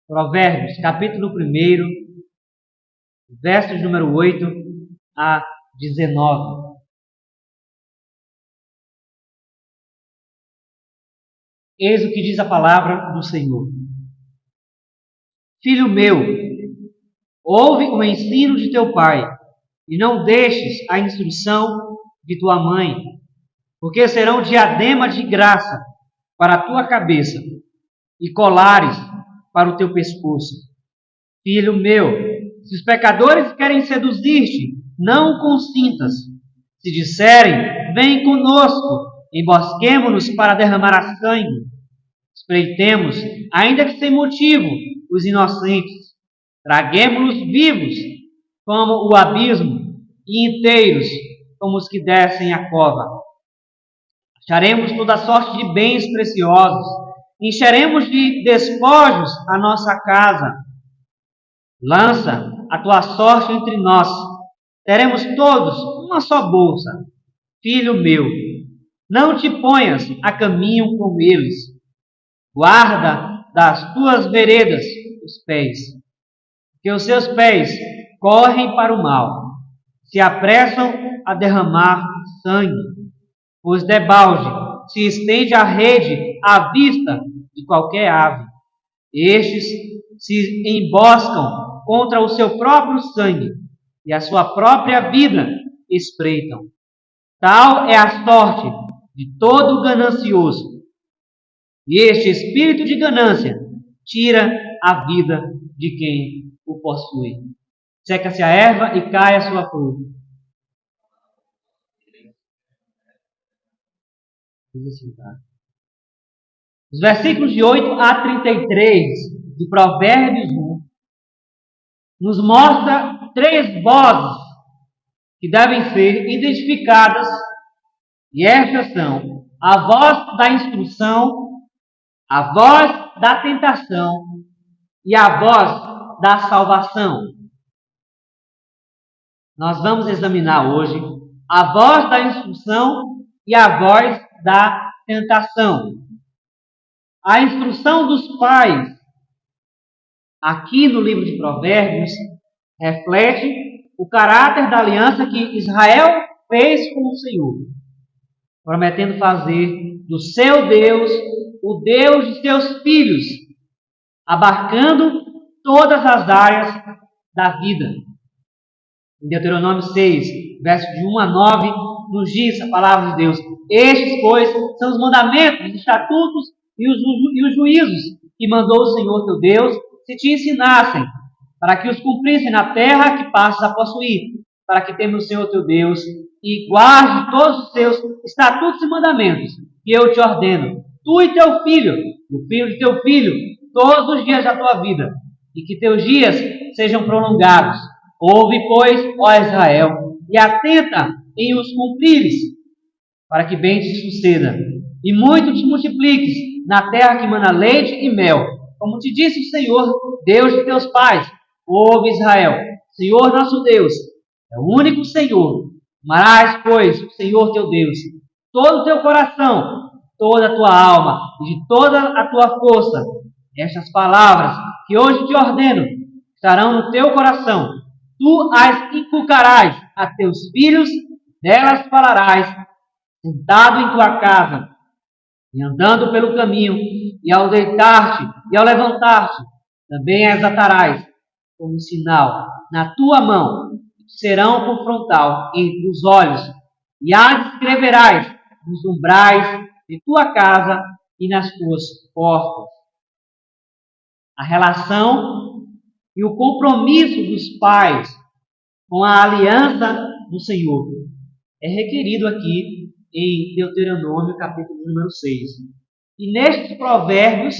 Provérbios, capítulo 1, versos número 8 a 19. Eis o que diz a palavra do Senhor. Filho meu, ouve o ensino de teu pai, e não deixes a instrução de tua mãe, porque serão diadema de graça para a tua cabeça e colares para o teu pescoço. Filho meu, se os pecadores querem seduzir-te, não consintas. Se disserem, vem conosco, embosquemo-nos para derramar a sangue. Espreitemos, ainda que sem motivo, os inocentes. Traguemo-los vivos, como o abismo, e inteiros, como os que descem a cova. Acharemos toda sorte de bens preciosos, encheremos de despojos a nossa casa. Lança a tua sorte entre nós, teremos todos uma só bolsa. Filho meu, não te ponhas a caminho com eles, guarda das tuas veredas os pés, porque os seus pés correm para o mal, se apressam a derramar sangue, pois debalde se estende a rede à vista de qualquer ave. Estes se emboscam contra o seu próprio sangue e a sua própria vida espreitam. Tal é a sorte de todo ganancioso. E este espírito de ganância tira a vida de quem o possui. Seca-se a erva e cai a sua flor. Os versículos de 8 a 33 de Provérbios 1 nos mostra três vozes que devem ser identificadas, e estas são a voz da instrução, a voz da tentação e a voz da salvação. Nós vamos examinar hoje a voz da instrução e a voz da tentação. A instrução dos pais, aqui no livro de Provérbios, reflete o caráter da aliança que Israel fez com o Senhor, prometendo fazer do seu Deus o Deus de seus filhos, abarcando todas as áreas da vida. Em Deuteronômio 6, versos de 1 a 9, nos diz a palavra de Deus: estes, pois, são os mandamentos, os estatutos e os juízos que mandou o Senhor teu Deus, se te ensinassem, para que os cumprissem na terra que passas a possuir, para que temas o Senhor teu Deus e guarde todos os seus estatutos e mandamentos que eu te ordeno, tu e teu filho, e o filho de teu filho, todos os dias da tua vida, e que teus dias sejam prolongados. Ouve, pois, ó Israel, e atenta em os cumprires, para que bem te suceda, e muito te multipliques na terra que mana leite e mel, como te disse o Senhor, Deus de teus pais. Ouve, Israel, Senhor nosso Deus é o único Senhor. Amarás, pois, o Senhor teu Deus, todo o teu coração, toda a tua alma e de toda a tua força. Estas palavras que hoje te ordeno estarão no teu coração. Tu as inculcarás a teus filhos, delas falarás, sentado em tua casa, e andando pelo caminho, e ao deitar-te e ao levantar-te, também as atarás como sinal na tua mão, serão por frontal entre os olhos, e as escreverás nos umbrais de tua casa e nas tuas portas. A relação e o compromisso dos pais com a aliança do Senhor é requerido aqui em Deuteronômio, capítulo número 6. E nestes provérbios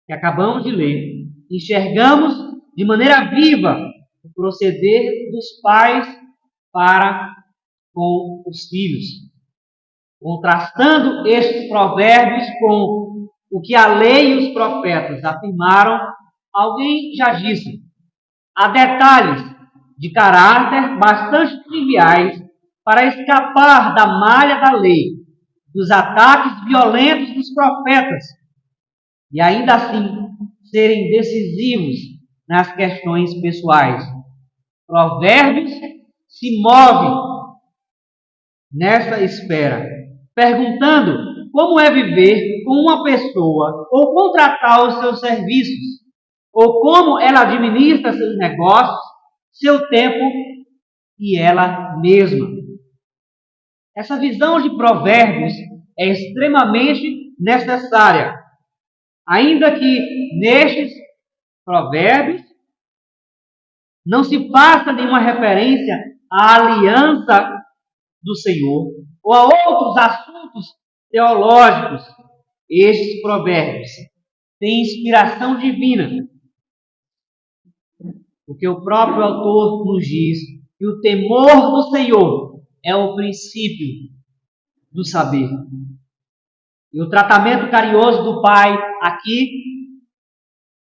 que acabamos de ler, enxergamos de maneira viva o proceder dos pais para com os filhos, contrastando estes provérbios com o que a lei e os profetas afirmaram. Alguém já disse: há detalhes de caráter bastante triviais para escapar da malha da lei, dos ataques violentos dos profetas, e ainda assim serem decisivos nas questões pessoais. Provérbios se move nessa esfera, perguntando como é viver com uma pessoa ou contratar os seus serviços, ou como ela administra seus negócios, seu tempo e ela mesma. Essa visão de Provérbios é extremamente necessária, ainda que nestes Provérbios não se faça nenhuma referência à aliança do Senhor ou a outros assuntos teológicos. Estes Provérbios têm inspiração divina, porque o próprio autor nos diz que o temor do Senhor é o princípio do saber. E o tratamento carinhoso do pai aqui,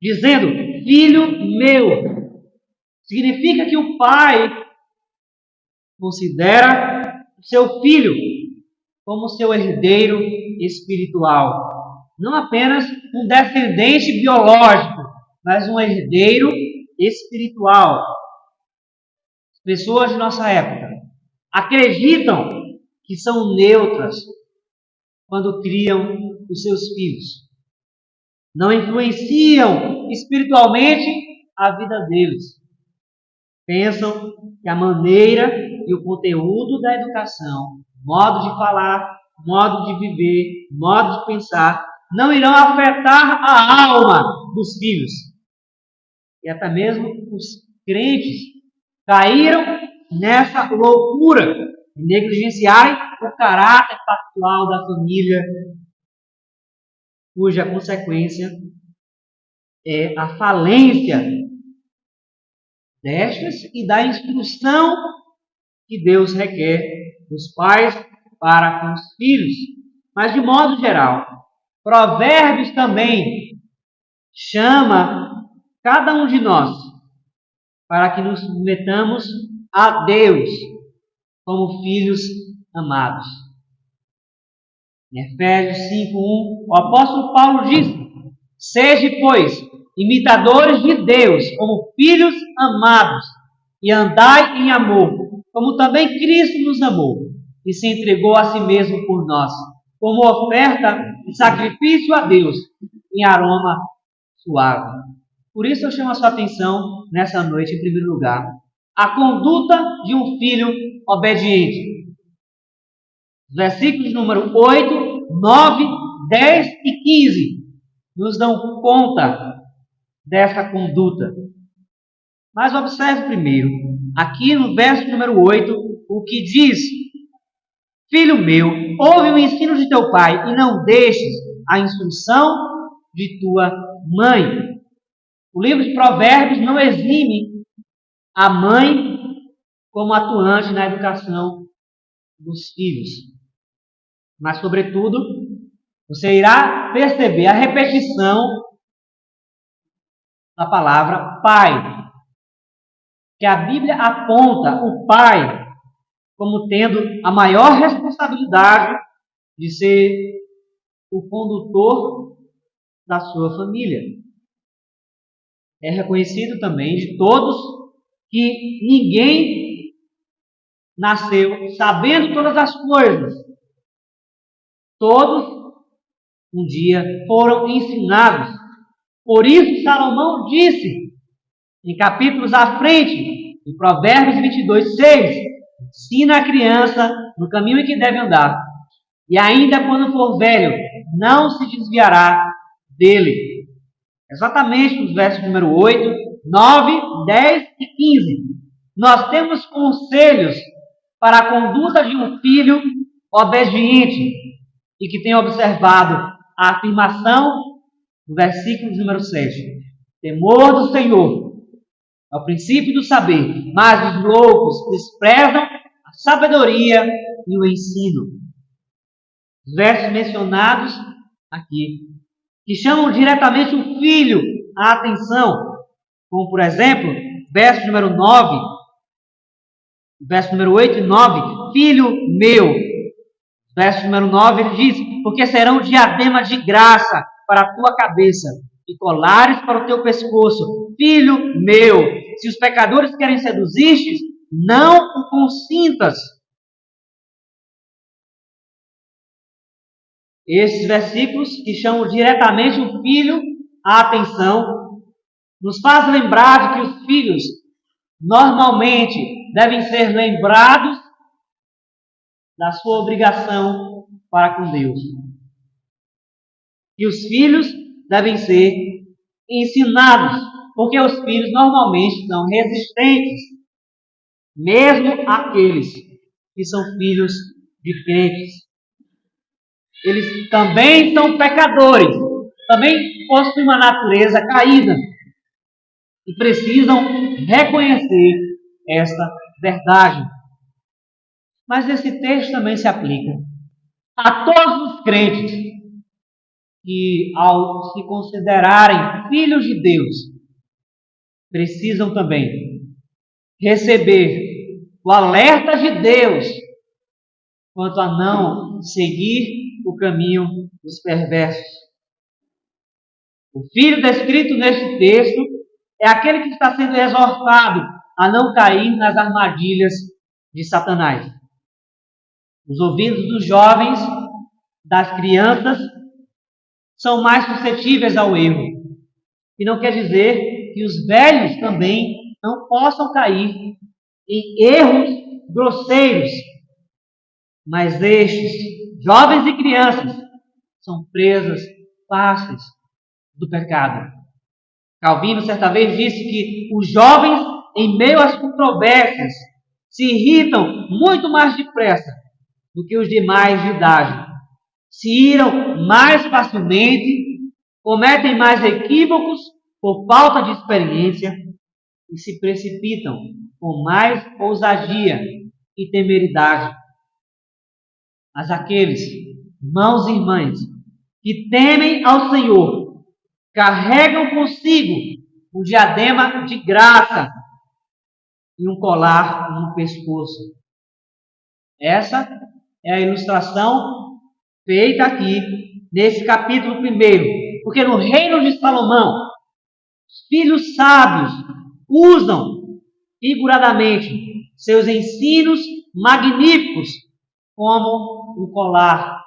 dizendo, filho meu, significa que o pai considera o seu filho como seu herdeiro espiritual. Não apenas um descendente biológico, mas um herdeiro espiritual. As pessoas de nossa época acreditam que são neutras quando criam os seus filhos. Não influenciam espiritualmente a vida deles. Pensam que a maneira e o conteúdo da educação, modo de falar, modo de viver, modo de pensar, não irão afetar a alma dos filhos. E até mesmo os crentes caíram nessa loucura de negligenciarem o caráter factual da família, cuja consequência é a falência destas e da instrução que Deus requer dos pais para com os filhos. Mas, de modo geral, Provérbios também chama cada um de nós para que nos submetamos a Deus como filhos amados. Em Efésios 5:1, o apóstolo Paulo diz: sede, pois, imitadores de Deus como filhos amados, e andai em amor, como também Cristo nos amou, e se entregou a si mesmo por nós, como oferta e sacrifício a Deus, em aroma suave. Por isso eu chamo a sua atenção nessa noite, em primeiro lugar, a conduta de um filho obediente. Versículos número 8, 9, 10 e 15 nos dão conta dessa conduta. Mas observe primeiro, aqui no verso número 8, o que diz: filho meu, ouve o ensino de teu pai e não deixes a instrução de tua mãe. O livro de Provérbios não exime a mãe como atuante na educação dos filhos. Mas, sobretudo, você irá perceber a repetição da palavra pai, que a Bíblia aponta o pai como tendo a maior responsabilidade de ser o condutor da sua família. É reconhecido também de todos que ninguém nasceu sabendo todas as coisas. Todos um dia foram ensinados. Por isso Salomão disse, em capítulos à frente, em Provérbios 22:6, ensina a criança no caminho em que deve andar, e ainda quando for velho, não se desviará dele. Exatamente nos versos número 8, 9, 10 e 15. Nós temos conselhos para a conduta de um filho obediente e que tem observado a afirmação do versículo número 7. Temor do Senhor é o princípio do saber, mas os loucos desprezam a sabedoria e o ensino. Os versos mencionados aqui, que chamam diretamente o filho à atenção, como por exemplo, verso número 9, verso número 8 e 9, filho meu. Verso número 9, ele diz, porque serão diadema de graça para a tua cabeça e colares para o teu pescoço. Filho meu, se os pecadores querem seduzir-te, não o consintas. Esses versículos, que chamam diretamente o filho à atenção, nos faz lembrar de que os filhos normalmente devem ser lembrados da sua obrigação para com Deus. E os filhos devem ser ensinados, porque os filhos normalmente são resistentes, mesmo aqueles que são filhos de crentes. Eles também são pecadores, também possuem uma natureza caída e precisam reconhecer esta verdade. Mas esse texto também se aplica a todos os crentes que, ao se considerarem filhos de Deus, precisam também receber o alerta de Deus quanto a não seguir o caminho dos perversos. O filho descrito neste texto é aquele que está sendo exortado a não cair nas armadilhas de Satanás. Os ouvidos dos jovens, das crianças, são mais suscetíveis ao erro. E não quer dizer que os velhos também não possam cair em erros grosseiros. Mas estes, jovens e crianças, são presas fáceis do pecado. Calvino certa vez disse que os jovens, em meio às controvérsias, se irritam muito mais depressa do que os demais de idade. Se iram mais facilmente, cometem mais equívocos por falta de experiência e se precipitam com mais ousadia e temeridade. Mas aqueles, irmãos e irmãs, que temem ao Senhor, carregam consigo um diadema de graça e um colar no pescoço. Essa é a ilustração feita aqui nesse capítulo 1, porque no reino de Salomão, os filhos sábios usam figuradamente seus ensinos magníficos como um colar,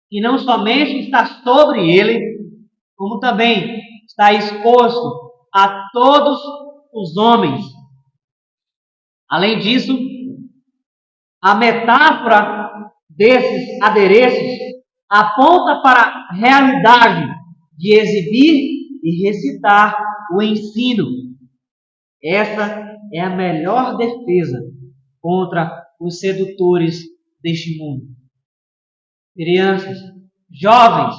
que não somente está sobre ele, como também está exposto a todos os homens. Além disso, a metáfora desses adereços aponta para a realidade de exibir e recitar o ensino. Essa é a melhor defesa contra os sedutores deste mundo. Crianças, jovens,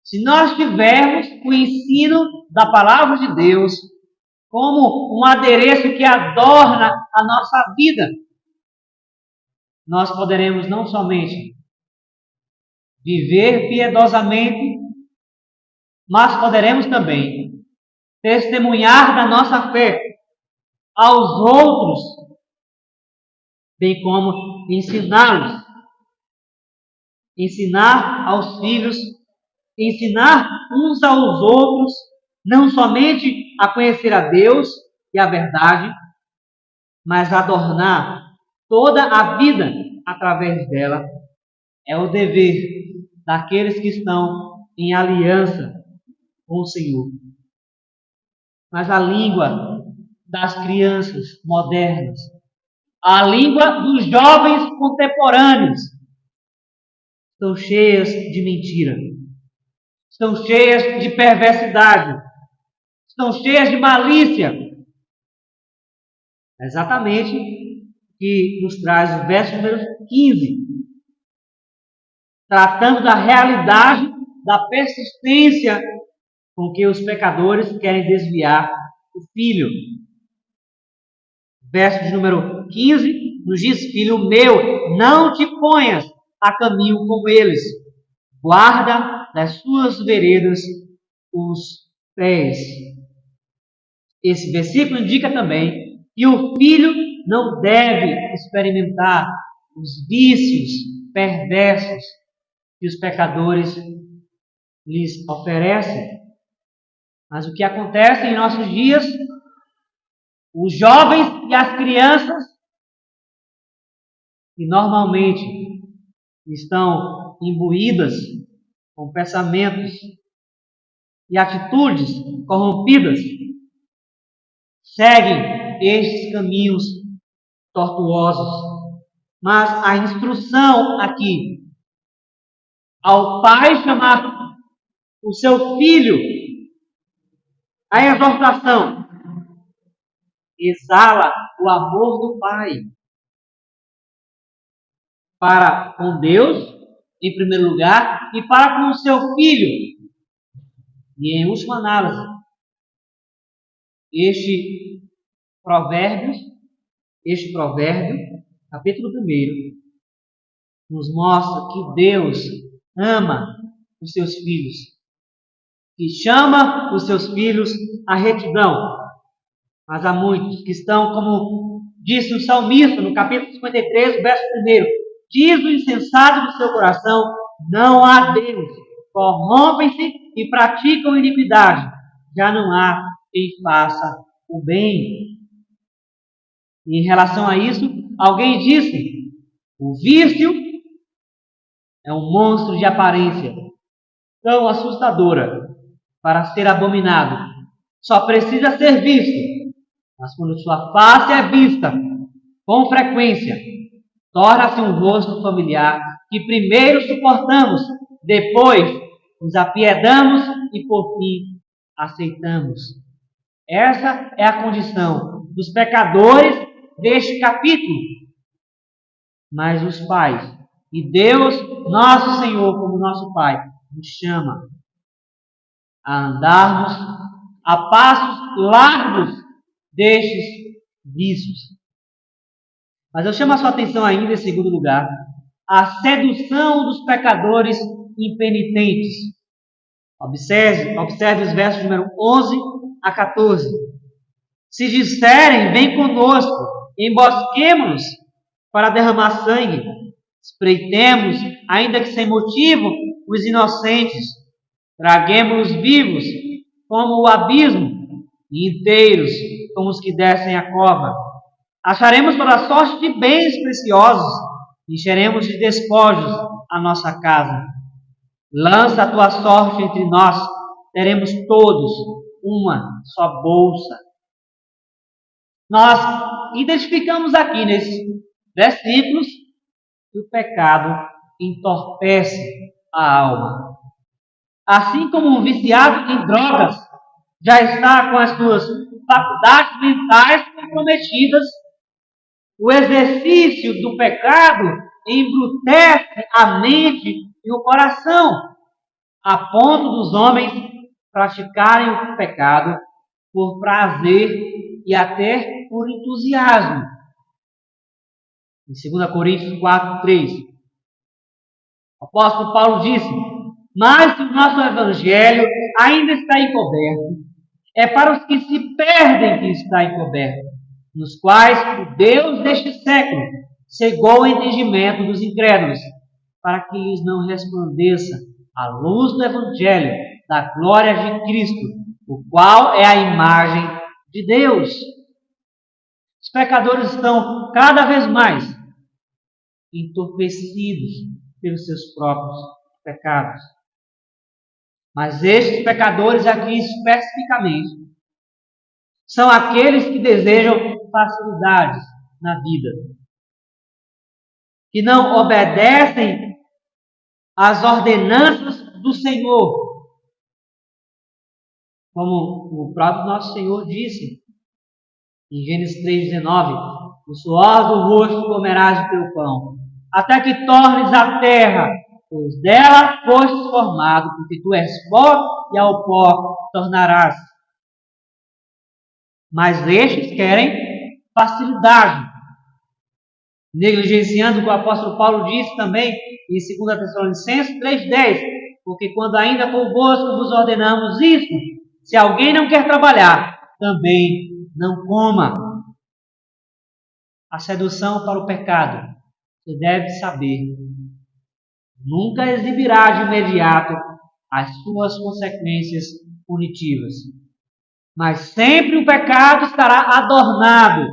se nós tivermos o ensino da palavra de Deus como um adereço que adorna a nossa vida, nós poderemos não somente viver piedosamente, mas poderemos também testemunhar da nossa fé aos outros, bem como ensiná-los, ensinar aos filhos, ensinar uns aos outros, não somente a conhecer a Deus e a verdade, mas adornar toda a vida através dela. É o dever daqueles que estão em aliança com o Senhor. Mas a língua das crianças modernas, a língua dos jovens contemporâneos, estão cheias de mentira, estão cheias de perversidade, estão cheias de malícia. É exatamente o que nos traz o verso número 15, tratando da realidade da persistência com que os pecadores querem desviar o filho. Verso de número 15 nos diz: filho meu, não te ponhas a caminho com eles, guarda das suas veredas os pés. Esse versículo indica também que o filho não deve experimentar os vícios perversos que os pecadores lhes oferecem. Mas o que acontece em nossos dias, os jovens e as crianças, que normalmente estão imbuídas com pensamentos e atitudes corrompidas, seguem estes caminhos tortuosos. Mas a instrução aqui, ao pai chamar o seu filho, a exortação, exala o amor do pai para com Deus, em primeiro lugar, e para com o seu filho. E em última análise, este provérbio, capítulo 1, nos mostra que Deus ama os seus filhos, que chama os seus filhos à retidão. Mas há muitos que estão, como disse o salmista no capítulo 53, verso 1, diz o insensato do seu coração, não há Deus, corrompem-se e praticam iniquidade, já não há quem faça o bem. E em relação a isso, alguém disse, o vício é um monstro de aparência tão assustadora para ser abominado. Só precisa ser visto, mas quando sua face é vista com frequência, torna-se um rosto familiar que primeiro suportamos, depois nos apiedamos e por fim aceitamos. Essa é a condição dos pecadores deste capítulo. Mas os pais, e Deus, nosso Senhor, como nosso Pai, nos chama a andarmos a passos largos destes vícios. Mas eu chamo a sua atenção ainda, em segundo lugar, a sedução dos pecadores impenitentes. Observe os versos número 11 a 14. Se disserem, vem conosco, embosquemo-nos para derramar sangue, espreitemos, ainda que sem motivo, os inocentes, traguemos-los vivos como o abismo, e inteiros como os que descem a cova. Acharemos toda sorte de bens preciosos, encheremos de despojos a nossa casa. Lança a tua sorte entre nós, teremos todos uma só bolsa. Nós identificamos aqui nesses versículos que o pecado entorpece a alma. Assim como um viciado em drogas já está com as suas faculdades mentais comprometidas, o exercício do pecado embrutece a mente e o coração, a ponto dos homens praticarem o pecado por prazer e até por entusiasmo. Em 2 Coríntios 4:3, o apóstolo Paulo disse, mas se o nosso evangelho ainda está encoberto, é para os que se perdem que está encoberto, nos quais o Deus deste século cegou o entendimento dos incrédulos, para que lhes não resplandeça a luz do evangelho da glória de Cristo, o qual é a imagem de Deus. Os pecadores estão cada vez mais entorpecidos pelos seus próprios pecados. Mas estes pecadores aqui especificamente são aqueles que desejam facilidades na vida, que não obedecem às ordenanças do Senhor. Como o próprio nosso Senhor disse em Gênesis 3,19, o suor do rosto comerás o teu pão, até que tornes a terra, pois dela fostes formado, porque tu és pó e ao pó tornarás. Mas estes querem facilidade, negligenciando o que o apóstolo Paulo disse também em 2 Tessalonicenses 3,10, porque quando ainda convosco vos ordenamos isso, se alguém não quer trabalhar, também não coma. A sedução para o pecado, você deve saber, nunca exibirá de imediato as suas consequências punitivas. Mas sempre o pecado estará adornado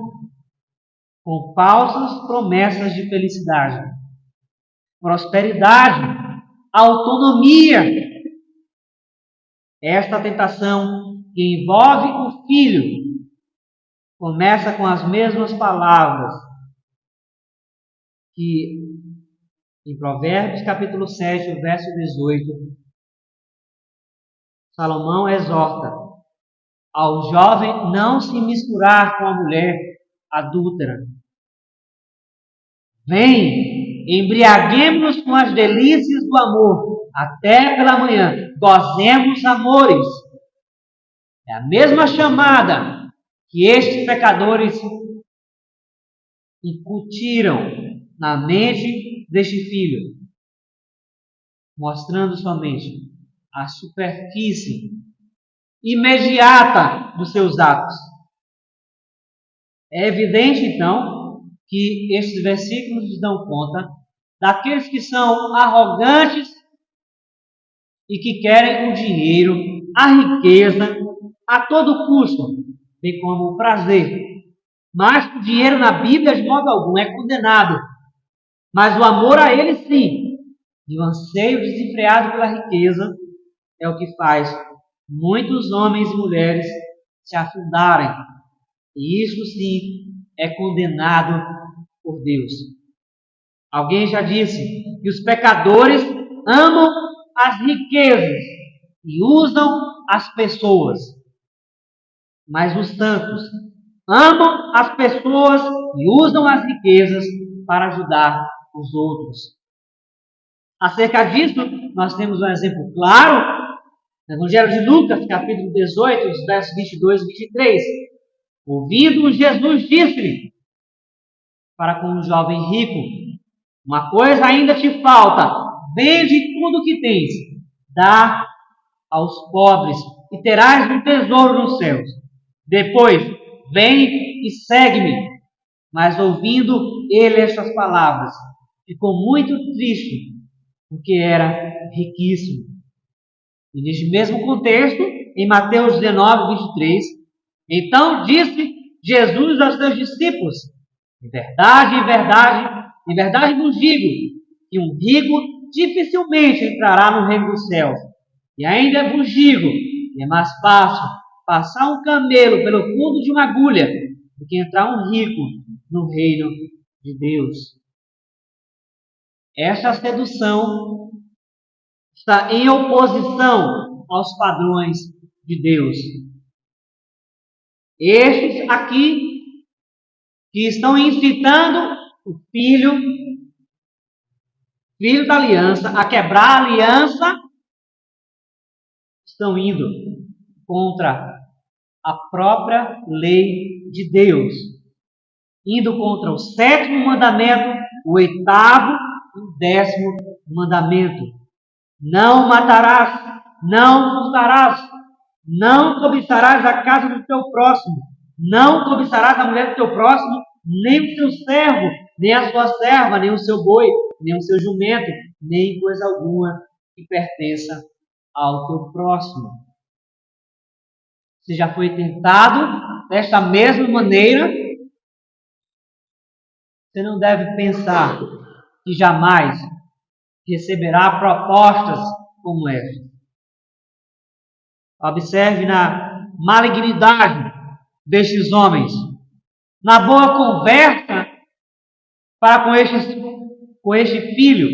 com falsas promessas de felicidade, prosperidade, autonomia. Esta tentação que envolve o filho começa com as mesmas palavras que em Provérbios capítulo 7, verso 18, Salomão exorta ao jovem não se misturar com a mulher adúltera. Vem, embriaguemos-nos com as delícias do amor, até pela manhã, gozemos amores. É a mesma chamada que estes pecadores incutiram na mente deste filho, mostrando somente a superfície imediata dos seus atos. É evidente, então, que estes versículos nos dão conta daqueles que são arrogantes e que querem o dinheiro, a riqueza, a todo custo, bem como o prazer. Mas o dinheiro na Bíblia, de modo algum, é condenado. Mas o amor a ele, sim. E o anseio desenfreado pela riqueza é o que faz muitos homens e mulheres se afundarem. E isso, sim, é condenado por Deus. Alguém já disse que os pecadores amam as riquezas e usam as pessoas. Mas os santos amam as pessoas e usam as riquezas para ajudar os outros. Acerca disso, nós temos um exemplo claro no Evangelho de Lucas, capítulo 18, os versos 22 e 23. Ouvindo, Jesus disse-lhe para com um jovem rico: uma coisa ainda te falta, vende tudo o que tens, dá aos pobres e terás um tesouro nos céus. Depois, vem e segue-me. Mas ouvindo ele estas palavras, ficou muito triste, porque era riquíssimo. E neste mesmo contexto, em Mateus 19, 23, então disse Jesus aos seus discípulos: em verdade vos digo, que um rico dificilmente entrará no reino dos céus. E ainda vos digo, que é mais fácil passar um camelo pelo fundo de uma agulha do que entrar um rico no reino de Deus. Esta sedução está em oposição aos padrões de Deus. Estes aqui que estão incitando o filho da aliança a quebrar a aliança, estão indo contra a própria lei de Deus, indo contra o 7º mandamento, o 8º e o 10º mandamento. Não matarás, não furtarás, não cobiçarás a casa do teu próximo, não cobiçarás a mulher do teu próximo, nem o teu servo, nem a sua serva, nem o seu boi, nem o seu jumento, nem coisa alguma que pertença ao teu próximo. Você já foi tentado desta mesma maneira? Você não deve pensar que jamais receberá propostas como esta. Observe na malignidade destes homens, na boa conversa para com este filho.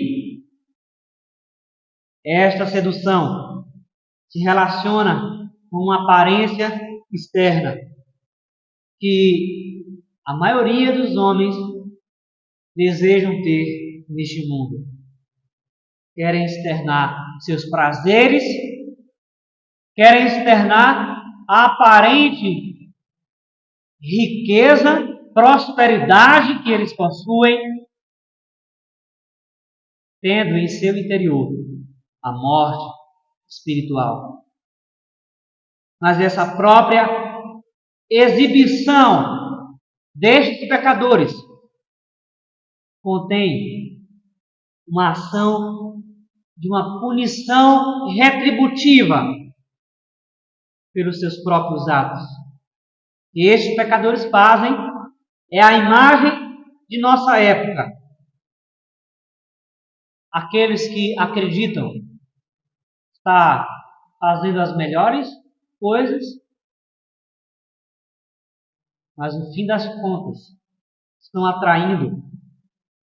Esta sedução se relaciona com uma aparência externa que a maioria dos homens desejam ter neste mundo. Querem externar seus prazeres, querem externar a aparente riqueza, prosperidade que eles possuem, tendo em seu interior a morte espiritual. Mas essa própria exibição destes pecadores contém uma ação de uma punição retributiva pelos seus próprios atos. E estes pecadores fazem é a imagem de nossa época. Aqueles que acreditam estar fazendo as melhores coisas, mas no fim das contas estão atraindo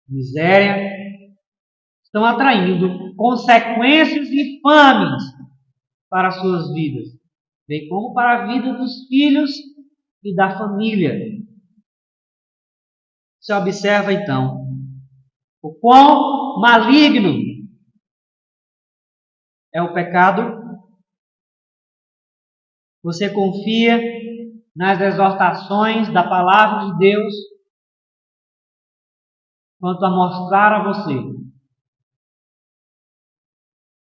miséria, estão atraindo consequências infames para as suas vidas, bem como para a vida dos filhos e da família. Você observa então o quão maligno é o pecado. Você confia nas exortações da palavra de Deus quanto a mostrar a você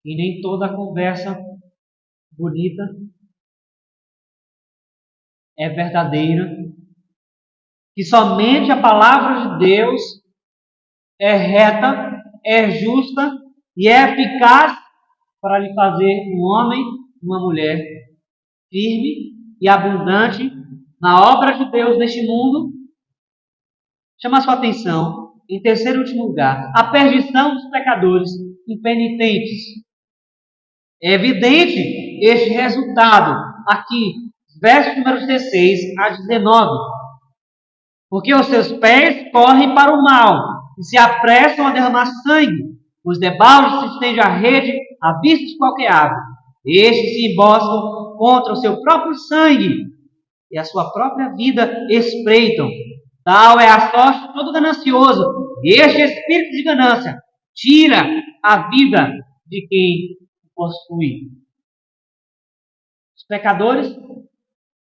que nem toda conversa bonita é verdadeira, que somente a palavra de Deus é reta, é justa e é eficaz para lhe fazer um homem, uma mulher firme e abundante na obra de Deus neste mundo. Chama a sua atenção, em terceiro e último lugar, a perdição dos pecadores impenitentes. É evidente este resultado aqui, verso número 16 a 19. Porque os seus pés correm para o mal e se apressam a derramar sangue. Os debaldes se estende a rede à vista de qualquer ave. Estes se emboscam contra o seu próprio sangue e a sua própria vida espreitam. Tal é a sorte de todo ganancioso. Este espírito de ganância tira a vida de quem o possui. Os pecadores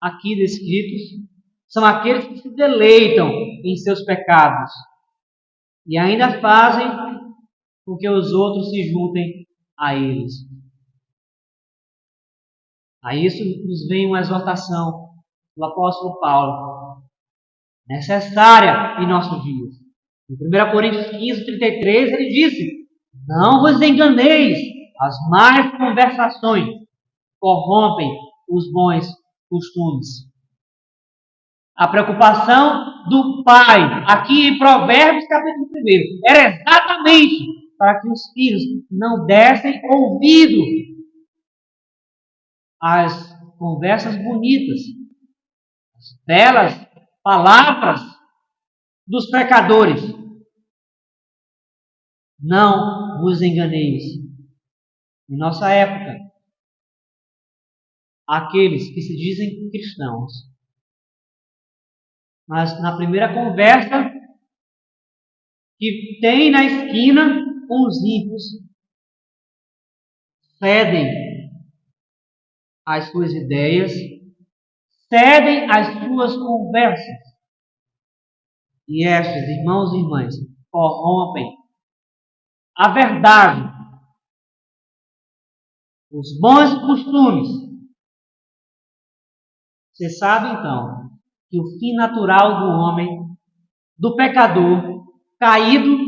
aqui descritos são aqueles que se deleitam em seus pecados e ainda fazem com que os outros se juntem a eles. A isso nos vem uma exortação do apóstolo Paulo, necessária em nossos dias. Em 1 Coríntios 15, 33, ele disse: não vos enganeis, as más conversações corrompem os bons costumes. A preocupação do pai, aqui em Provérbios capítulo 1, era exatamente para que os filhos não dessem ouvido às conversas bonitas, às belas palavras dos pecadores. Não vos enganeis. Em nossa época, aqueles que se dizem cristãos, mas na primeira conversa que tem na esquina com os ímpios, cedem às suas ideias, cedem às suas conversas. E estes, irmãos e irmãs, corrompem a verdade, os bons costumes. Você sabe então que o fim natural do homem, do pecador caído,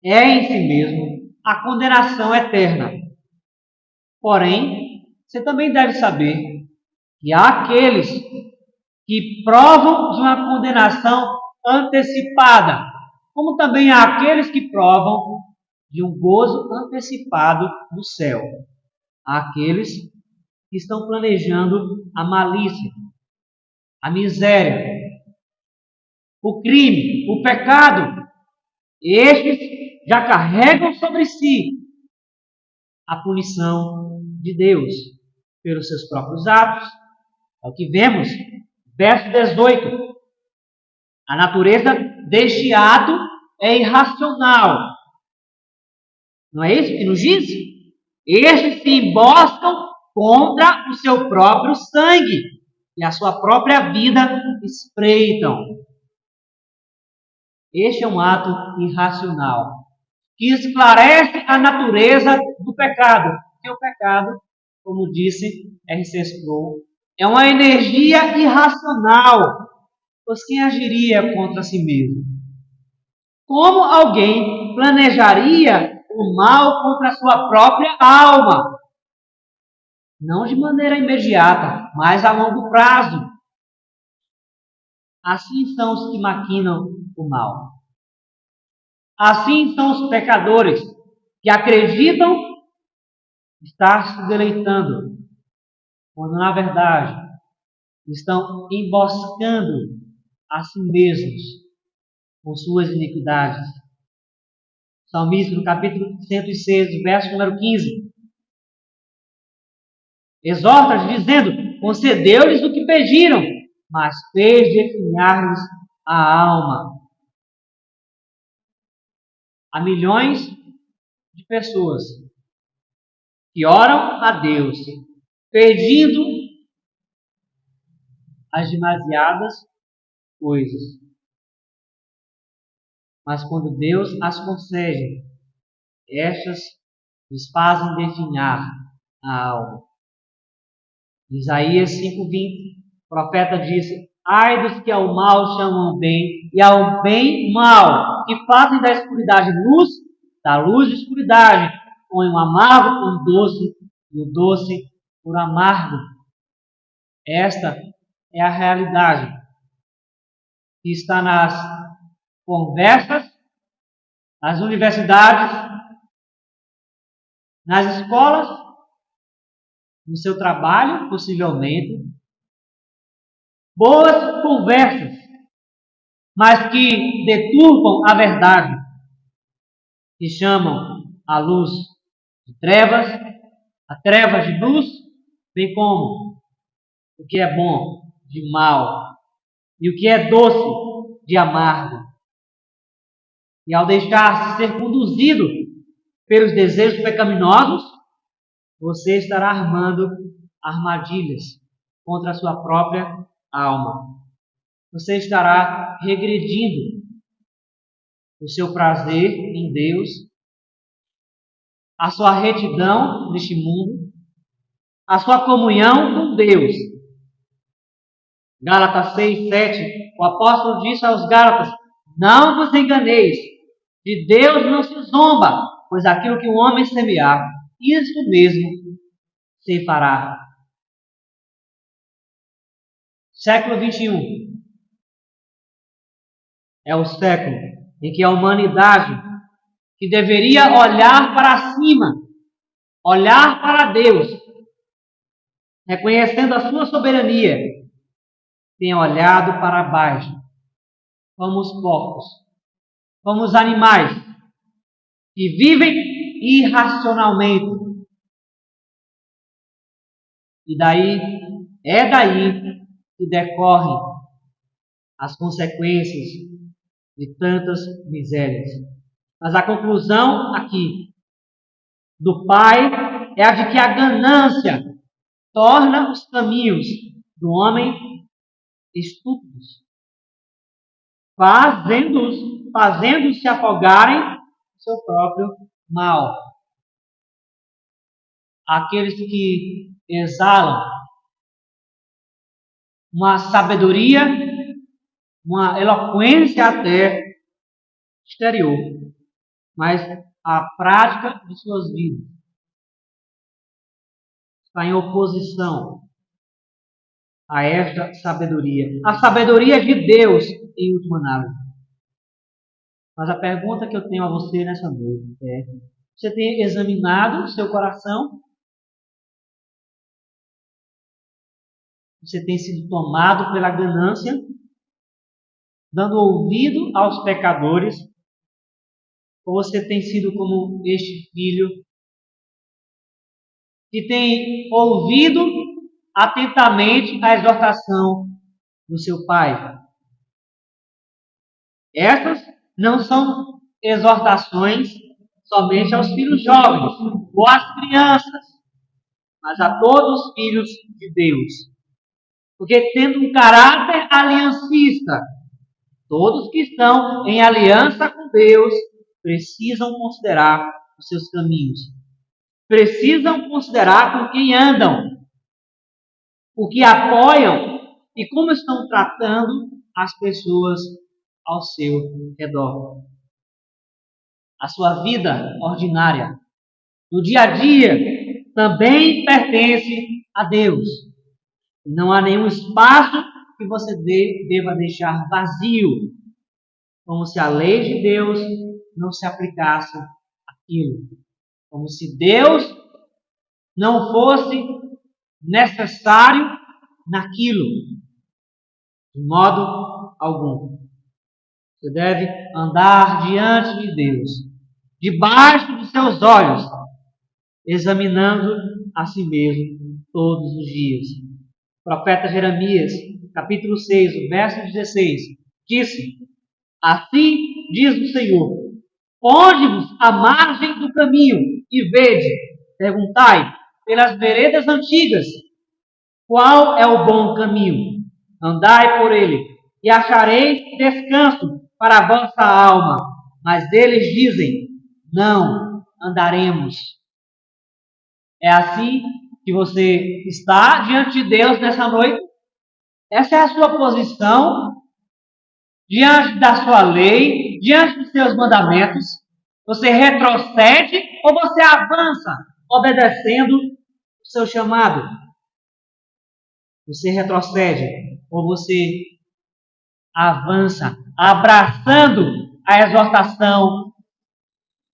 é em si mesmo a condenação eterna. Porém, você também deve saber que há aqueles que provam de uma condenação antecipada, como também há aqueles que provam de um gozo antecipado no céu. Há aqueles que estão planejando a malícia, a miséria, o crime, o pecado. Estes já carregam sobre si a punição de Deus pelos seus próprios atos. É o que vemos, verso 18. A natureza deste ato é irracional. Não é isso que nos diz? Estes se emboscam contra o seu próprio sangue e a sua própria vida espreitam. Este é um ato irracional que esclarece a natureza do pecado. Porque o pecado, como disse R.C. Sproul, é uma energia irracional. Pois quem agiria contra si mesmo? Como alguém planejaria o mal contra a sua própria alma? não de maneira imediata, mas a longo prazo. Assim são os que maquinam o mal. Assim são os pecadores que acreditam estar se deleitando, quando na verdade estão emboscando a si mesmos com suas iniquidades. Salmista, no capítulo 106, verso número 15, exorta-lhes dizendo: concedeu-lhes o que pediram, mas fez definhar-lhes a alma. Há milhões de pessoas que oram a Deus pedindo as demasiadas coisas. Mas quando Deus as concede, estas lhes fazem definhar a alma. Isaías 5:20, o profeta disse: ai dos que ao mal chamam bem, e ao bem mal, que fazem da escuridade luz, da luz escuridade, põem o amargo por doce, e o doce por amargo. Esta é a realidade que está nas conversas, nas universidades, nas escolas, no seu trabalho, possivelmente. Boas conversas, mas que deturpam a verdade, que chamam a luz de trevas, a trevas de luz, bem como o que é bom de mal e o que é doce de amargo. E ao deixar-se ser conduzido pelos desejos pecaminosos, você estará armando armadilhas contra a sua própria alma. Você estará regredindo o seu prazer em Deus, a sua retidão neste mundo, a sua comunhão com Deus. Gálatas 6:7, o apóstolo disse aos Gálatas: não vos enganeis, de Deus não se zomba, pois aquilo que o homem semear, isso mesmo se fará. Século 21 é o século em que a humanidade, que deveria olhar para cima, olhar para Deus, reconhecendo a sua soberania, tem olhado para baixo, como os porcos, como os animais que vivem irracionalmente. E é daí que decorrem as consequências de tantas misérias. Mas a conclusão aqui do Pai é a de que a ganância torna os caminhos do homem estúpidos, fazendo-se afogarem no seu próprio mal. Aqueles que exalam uma sabedoria, uma eloquência até exterior, mas a prática de suas vidas está em oposição a esta sabedoria. A sabedoria de Deus, em última análise. Mas a pergunta que eu tenho a você nessa noite é: você tem examinado o seu coração? Você tem sido tomado pela ganância, dando ouvido aos pecadores? Ou você tem sido como este filho que tem ouvido atentamente a exortação do seu pai? Essas não são exortações somente aos filhos jovens ou às crianças, mas a todos os filhos de Deus. Porque tendo um caráter aliancista, todos que estão em aliança com Deus precisam considerar os seus caminhos. Precisam considerar com quem andam, o que apoiam e como estão tratando as pessoas ao seu redor. A sua vida ordinária, no dia a dia, também pertence a Deus. Não há nenhum espaço que você deva deixar vazio, como se a lei de Deus não se aplicasse àquilo, como se Deus não fosse necessário naquilo, de modo algum. Você deve andar diante de Deus, debaixo dos seus olhos, examinando a si mesmo todos os dias. O profeta Jeremias, capítulo 6, o verso 16, disse: assim diz o Senhor, ponde-vos à margem do caminho e vede, perguntai pelas veredas antigas, qual é o bom caminho? Andai por ele, e achareis descanso para a vossa alma. Mas eles dizem: não andaremos. É assim que você está diante de Deus nessa noite? Essa é a sua posição diante da sua lei, diante dos seus mandamentos? Você retrocede ou você avança obedecendo o seu chamado? Você retrocede ou você avança abraçando a exortação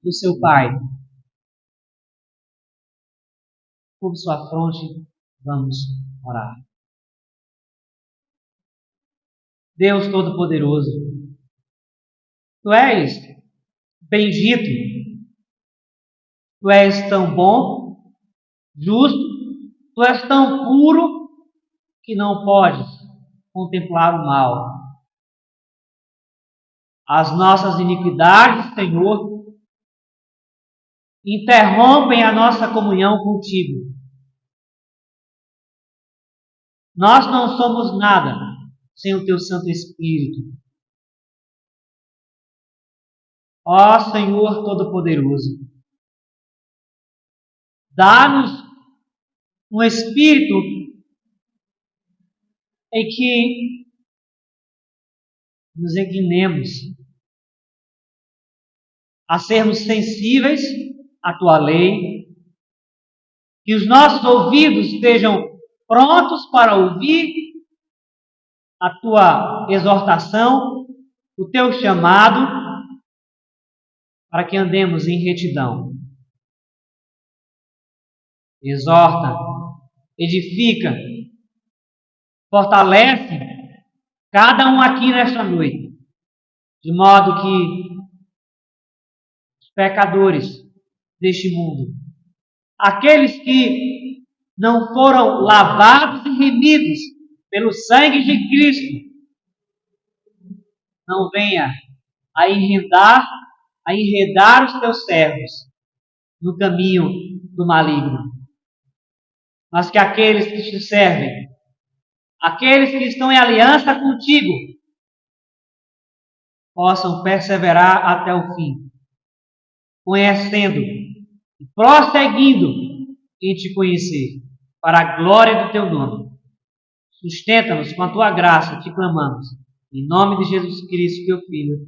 do seu Pai? Curve sua fronte, vamos orar. Deus Todo-Poderoso, Tu és bendito, Tu és tão bom, justo, Tu és tão puro que não podes contemplar o mal. As nossas iniquidades, Senhor, interrompem a nossa comunhão contigo. Nós não somos nada sem o Teu Santo Espírito. Ó Senhor Todo-Poderoso, dá-nos um espírito em que nos inclinemos a sermos sensíveis à Tua lei, que os nossos ouvidos estejam prontos para ouvir a Tua exortação, o Teu chamado, para que andemos em retidão. Exorta, edifica, fortalece cada um aqui nesta noite, de modo que os pecadores deste mundo, aqueles que não foram lavados e remidos pelo sangue de Cristo, não venha a enredar os teus servos no caminho do maligno. Mas que aqueles que te servem, aqueles que estão em aliança contigo, possam perseverar até o fim, conhecendo e prosseguindo em te conhecer, para a glória do teu nome. Sustenta-nos com a tua graça, te clamamos. Em nome de Jesus Cristo, teu Filho.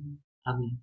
Amém.